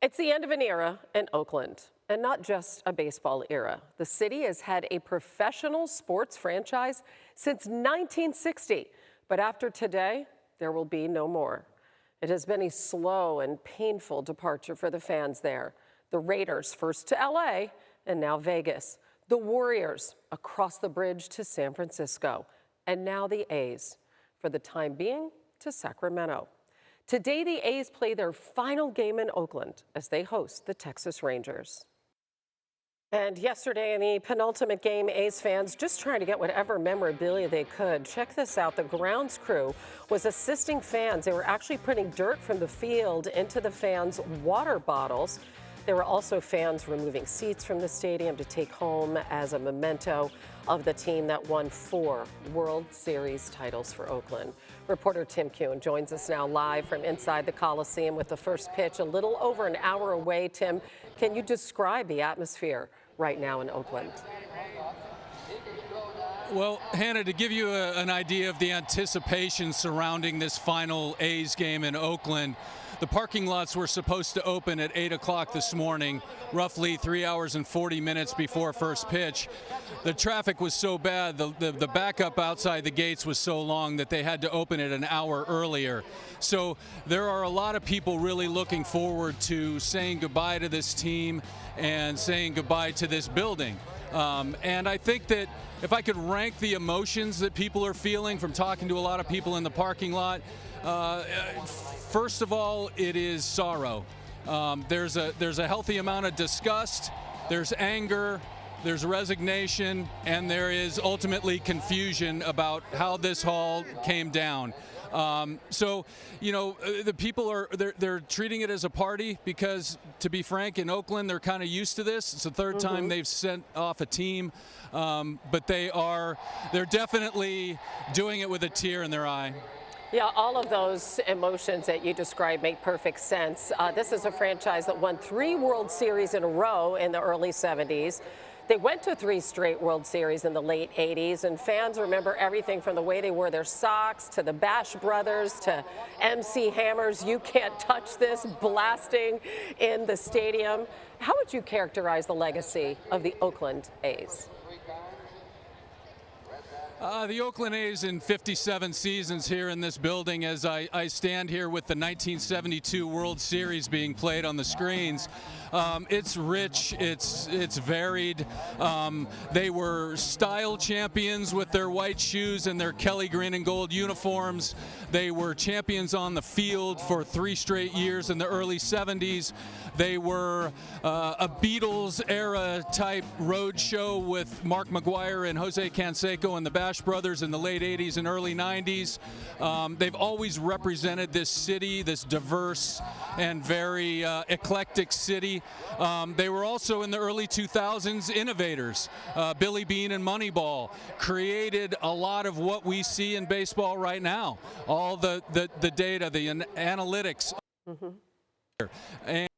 It's the end of an era in Oakland, and not just a baseball era. The city has had a professional sports franchise since 1960, but after today, there will be no more. It has been a slow and painful departure for the fans there. The Raiders first to LA and now Vegas. The Warriors across the bridge to San Francisco, and now the A's, for the time being, to Sacramento. Today, the A's play their final game in Oakland as they host the Texas Rangers. And yesterday in the penultimate game, A's fans just trying to get whatever memorabilia they could. Check this out. The grounds crew was assisting fans. They were actually putting dirt from the field into the fans' water bottles. There were also fans removing seats from the stadium to take home as a memento of the team that won 4 World Series titles for Oakland. Reporter Tim Keown joins us now live from inside the Coliseum with the first pitch a little over an hour away. Tim, can you describe the atmosphere right now in Oakland? Well, Hannah, to give you an idea of the anticipation surrounding this final A's game in Oakland, the parking lots were supposed to open at 8 o'clock this morning, roughly 3 hours and 40 minutes before first pitch. The traffic was so bad, the backup outside the gates was so long that they had to open it an hour earlier. So there are a lot of people really looking forward to saying goodbye to this team and saying goodbye to this building. And I think that if I could rank the emotions that people are feeling from talking to a lot of people in the parking lot, first of all, it is sorrow. There's a healthy amount of disgust, there's anger, there's resignation, and there is ultimately confusion about how this all came down. So, you know, the people they're treating it as a party because, to be frank, in Oakland they're kind of used to this. It's the third time they've sent off a team, but they're definitely doing it with a tear in their eye. Yeah, all of those emotions that you described make perfect sense. This is a franchise that won 3 World Series in a row in the early 70s. They went to 3 straight World Series in the late 80s, and fans remember everything from the way they wore their socks to the Bash Brothers to MC Hammer's "You Can't Touch This" blasting in the stadium. How would you characterize the legacy of the Oakland A's? The Oakland A's in 57 seasons here in this building, as I stand here with the 1972 World Series being played on the screens. It's rich, it's varied. They were style champions with their white shoes and their Kelly green and gold uniforms. They were champions on the field for 3 straight years in the early 70s. They were a Beatles era type road show with Mark McGuire and Jose Canseco and the Bash Brothers in the late 80s and early 90s. They've always represented this city, this diverse and very eclectic city. They were also in the early 2000s innovators. Billy Beane and Moneyball created a lot of what we see in baseball right now. All the data, the analytics. And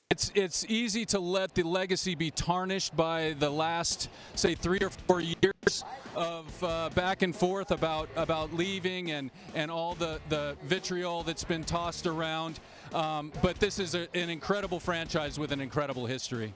it's easy to let the legacy be tarnished by the last, say, 3 or 4 years of back and forth about leaving and all the vitriol that's been tossed around. But this is an incredible franchise with an incredible history.